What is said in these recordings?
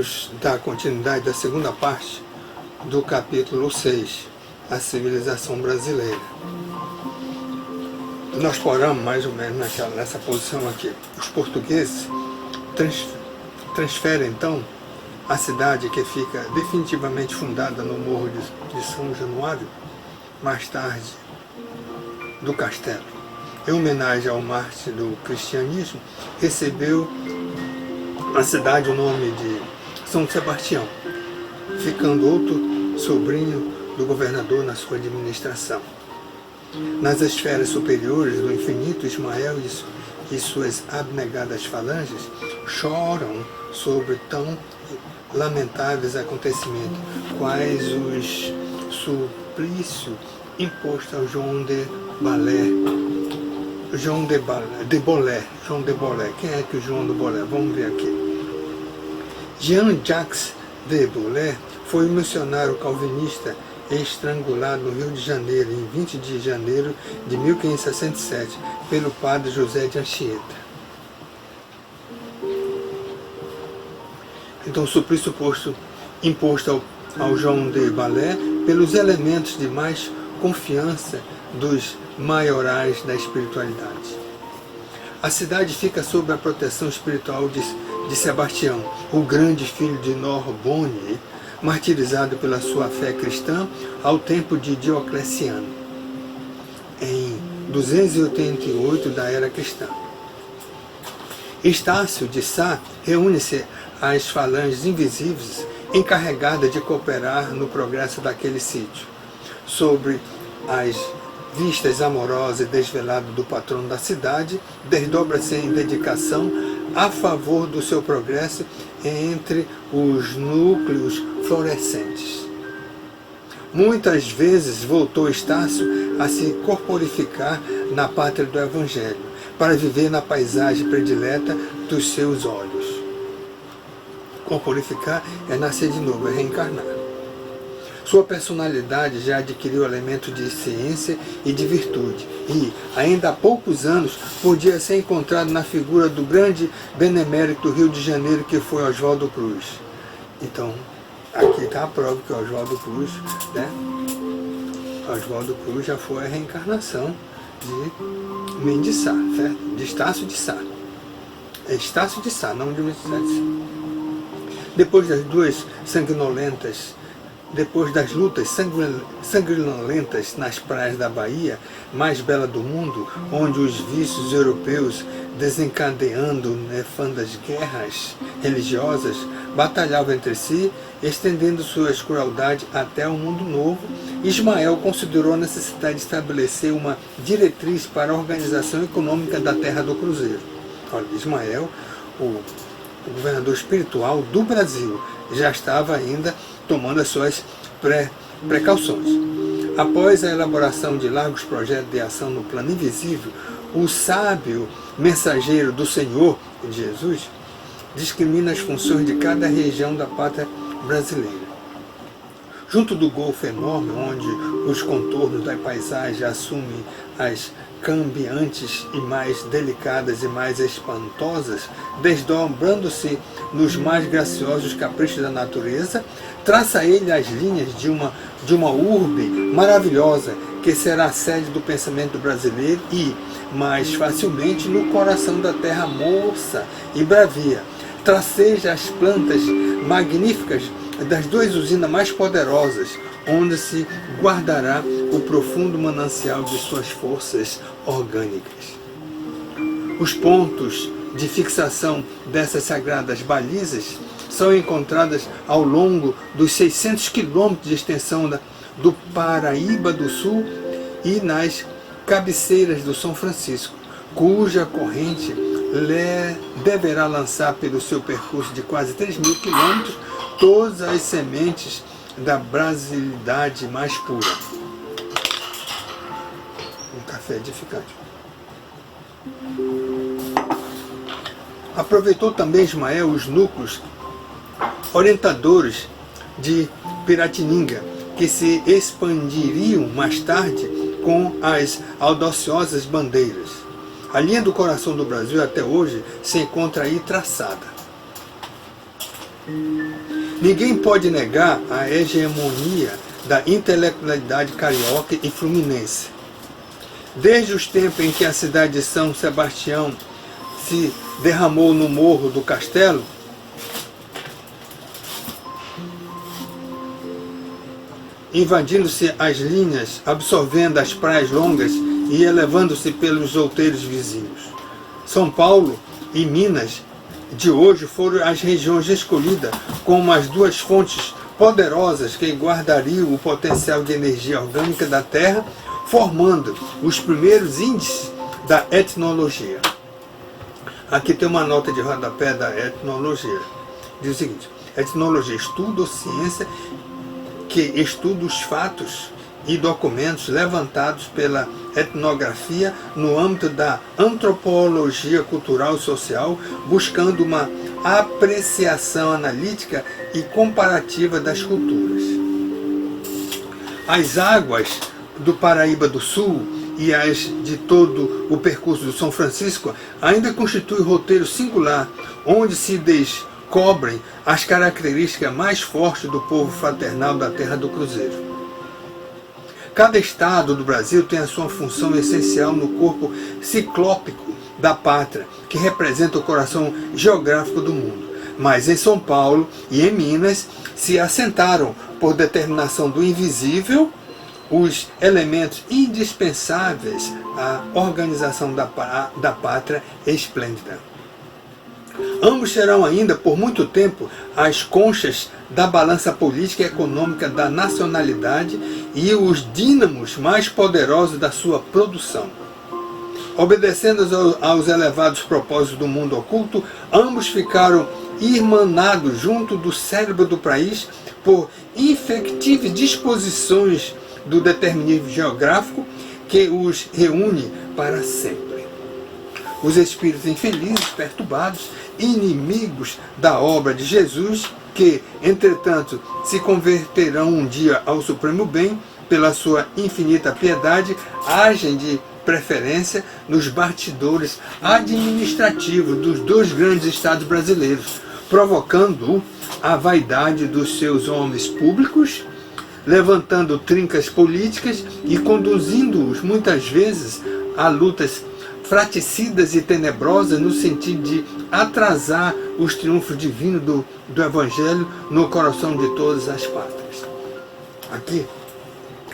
vamos dar continuidade à segunda parte do capítulo 6, a civilização brasileira. Nós paramos mais ou menos nessa posição aqui. Os portugueses transferem então a cidade, que fica definitivamente fundada no Morro de São Januário, mais tarde do castelo, em homenagem ao mártir do cristianismo, recebeu a cidade o nome de São Sebastião, ficando outro sobrinho do governador na sua administração. Nas esferas superiores do infinito, Ismael e suas abnegadas falanges choram sobre tão lamentáveis acontecimentos, quais os suplício imposto ao João de Bolé. Quem é que o João de Bolé? Vamos ver aqui. Jean-Jacques de Bolé foi um missionário calvinista estrangulado no Rio de Janeiro, em 20 de janeiro de 1567, pelo padre José de Anchieta. Então, o suplício imposto ao João de Bolé pelos elementos de mais confiança dos maiorais da espiritualidade. A cidade fica sob a proteção espiritual de Sebastião, o grande filho de Norbonne, martirizado pela sua fé cristã ao tempo de Diocleciano, em 288 da era cristã. Estácio de Sá reúne-se às falanges invisíveis encarregadas de cooperar no progresso daquele sítio, sobre as vistas amorosas e desveladas do patrono da cidade, desdobra-se em dedicação a favor do seu progresso entre os núcleos florescentes. Muitas vezes voltou Estácio a se corporificar na pátria do Evangelho, para viver na paisagem predileta dos seus olhos. Corporificar é nascer de novo, é reencarnar. Sua personalidade já adquiriu elementos de ciência e de virtude, e, ainda há poucos anos, podia ser encontrado na figura do grande benemérito do Rio de Janeiro, que foi Oswaldo Cruz. Então, aqui está a prova que Oswaldo Cruz, Oswaldo Cruz já foi a reencarnação de Mendes de Sá, certo? De Estácio de Sá. É Estácio de Sá, não de Mendes de Sá. Depois das lutas sanguinolentas nas praias da Bahia, mais bela do mundo, onde os vícios europeus, desencadeando nefandas guerras religiosas, batalhavam entre si, estendendo suas crueldades até o mundo novo, Ismael considerou a necessidade de estabelecer uma diretriz para a organização econômica da terra do Cruzeiro. Olha, Ismael, o governador espiritual do Brasil, já estava ainda tomando as suas precauções. Após a elaboração de largos projetos de ação no plano invisível, o sábio mensageiro do Senhor, Jesus, discrimina as funções de cada região da pátria brasileira. Junto do Golfo enorme, onde os contornos da paisagem assumem as cambiantes e mais delicadas e mais espantosas, desdobrando-se nos mais graciosos caprichos da natureza, traça ele as linhas de uma urbe maravilhosa, que será a sede do pensamento brasileiro e, mais facilmente, no coração da terra moça e bravia. Traceja as plantas magníficas das duas usinas mais poderosas, onde se guardará o profundo manancial de suas forças orgânicas. Os pontos de fixação dessas sagradas balizas são encontradas ao longo dos 600 quilômetros de extensão do Paraíba do Sul e nas cabeceiras do São Francisco, cuja corrente deverá lançar pelo seu percurso de quase 3.000 quilômetros todas as sementes da brasilidade mais pura. Um café edificante. Aproveitou também Ismael os núcleos orientadores de Piratininga, que se expandiriam mais tarde com as audaciosas bandeiras. A linha do coração do Brasil até hoje se encontra aí traçada. Ninguém pode negar a hegemonia da intelectualidade carioca e fluminense. Desde os tempos em que a cidade de São Sebastião se derramou no Morro do Castelo, invadindo-se as linhas, absorvendo as praias longas e elevando-se pelos outeiros vizinhos. São Paulo e Minas de hoje foram as regiões escolhidas como as duas fontes poderosas que guardariam o potencial de energia orgânica da Terra, formando os primeiros índices da etnologia. Aqui tem uma nota de rodapé da etnologia. Diz o seguinte: etnologia, estudo ou ciência que estuda os fatos e documentos levantados pela etnografia no âmbito da antropologia cultural e social, buscando uma apreciação analítica e comparativa das culturas. As águas do Paraíba do Sul e as de todo o percurso do São Francisco ainda constituem roteiro singular, onde se descobrem as características mais fortes do povo fraternal da Terra do Cruzeiro. Cada estado do Brasil tem a sua função essencial no corpo ciclópico da pátria, que representa o coração geográfico do mundo. Mas em São Paulo e em Minas se assentaram, por determinação do invisível, os elementos indispensáveis à organização da pátria esplêndida. Ambos serão ainda, por muito tempo, as conchas da balança política e econômica da nacionalidade e os dínamos mais poderosos da sua produção. Obedecendo aos elevados propósitos do mundo oculto, ambos ficaram irmanados junto do cérebro do país por infectíveis disposições do determinismo geográfico que os reúne para sempre. Os espíritos infelizes, perturbados, inimigos da obra de Jesus, que, entretanto, se converterão um dia ao supremo bem, pela sua infinita piedade, agem de preferência nos bastidores administrativos dos dois grandes estados brasileiros, provocando a vaidade dos seus homens públicos, levantando trincas políticas e conduzindo-os muitas vezes a lutas fratricidas e tenebrosas no sentido de atrasar os triunfos divinos do Evangelho no coração de todas as pátrias. Aqui,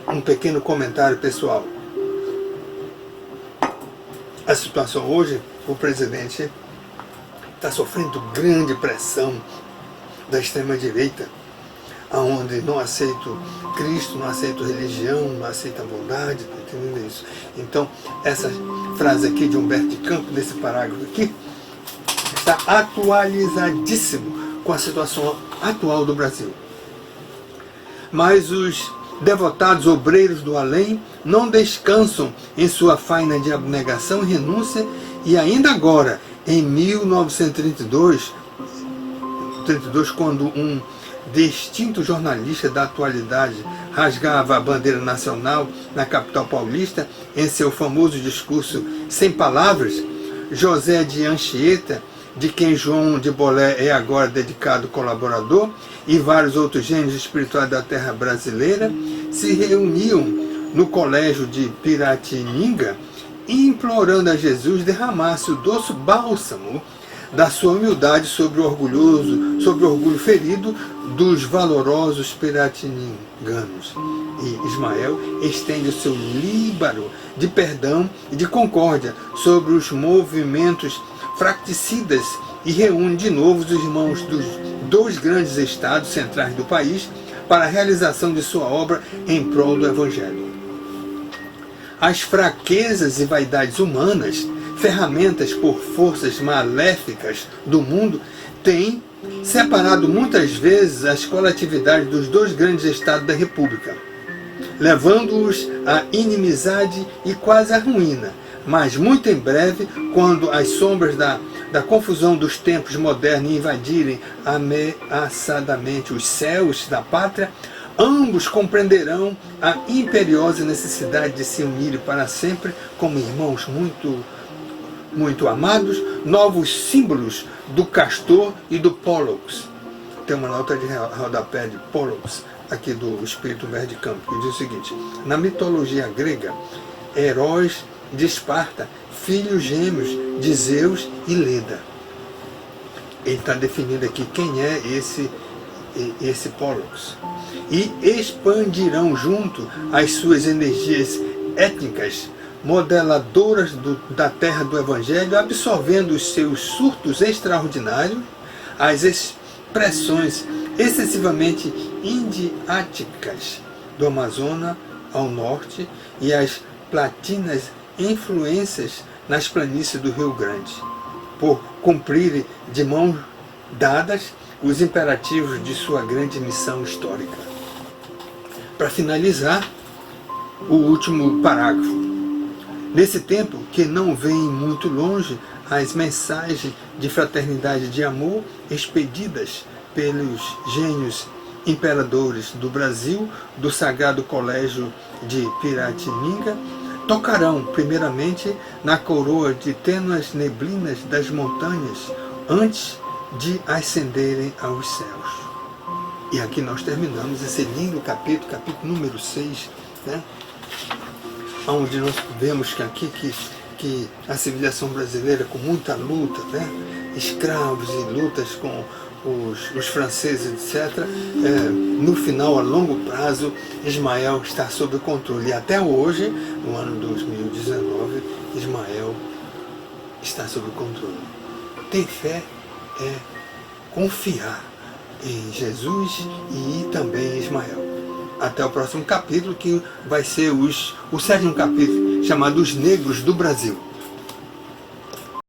um pequeno comentário pessoal. A situação hoje, o presidente está sofrendo grande pressão da extrema-direita, onde não aceito Cristo, não aceito religião, não aceito a bondade, está entendendo isso? Então, essa frase aqui de Humberto de Campos, nesse parágrafo aqui, está atualizadíssimo com a situação atual do Brasil. Mas os devotados obreiros do além não descansam em sua faina de abnegação e renúncia, e ainda agora, em 1932, quando um distinto jornalista da atualidade rasgava a bandeira nacional na capital paulista em seu famoso discurso Sem Palavras, José de Anchieta, de quem João de Bolé é agora dedicado colaborador, e vários outros gênios espirituais da terra brasileira, se reuniam no colégio de Piratininga, implorando a Jesus derramasse o doce bálsamo da sua humildade sobre o orgulho ferido dos valorosos piratininganos. E Ismael estende o seu líbaro de perdão e de concórdia sobre os movimentos fracticidas e reúne de novo os irmãos dos dois grandes estados centrais do país para a realização de sua obra em prol do Evangelho. As fraquezas e vaidades humanas, ferramentas por forças maléficas do mundo, têm separado muitas vezes as coletividades dos dois grandes estados da República, levando-os à inimizade e quase à ruína. Mas muito em breve, quando as sombras da confusão dos tempos modernos invadirem ameaçadamente os céus da pátria, ambos compreenderão a imperiosa necessidade de se unirem para sempre como irmãos muito amados, novos símbolos do castor e do pólux, tem uma nota de rodapé de Pollux, aqui do Espírito Verde Campo, que diz o seguinte: na mitologia grega, heróis de Esparta, filhos gêmeos de Zeus e Leda. Ele está definindo aqui quem é esse Pollux. E expandirão junto as suas energias étnicas, modeladoras da terra do Evangelho, absorvendo os seus surtos extraordinários, as expressões excessivamente indiáticas do Amazonas ao norte e as platinas influências nas planícies do Rio Grande, por cumprirem de mãos dadas os imperativos de sua grande missão histórica. Para finalizar, o último parágrafo. Nesse tempo que não vem muito longe, as mensagens de fraternidade e de amor expedidas pelos gênios imperadores do Brasil, do Sagrado Colégio de Piratininga, tocarão primeiramente na coroa de tênues neblinas das montanhas, antes de ascenderem aos céus. E aqui nós terminamos esse lindo capítulo número 6, né? Onde nós vemos que a civilização brasileira, com muita luta, né? Escravos e lutas com os franceses, etc., no final, a longo prazo, Ismael está sob controle. E até hoje, no ano 2019, Ismael está sob controle. Ter fé é confiar em Jesus e também em Ismael. Até o próximo capítulo, que vai ser o 7º capítulo, chamado Os Negros do Brasil.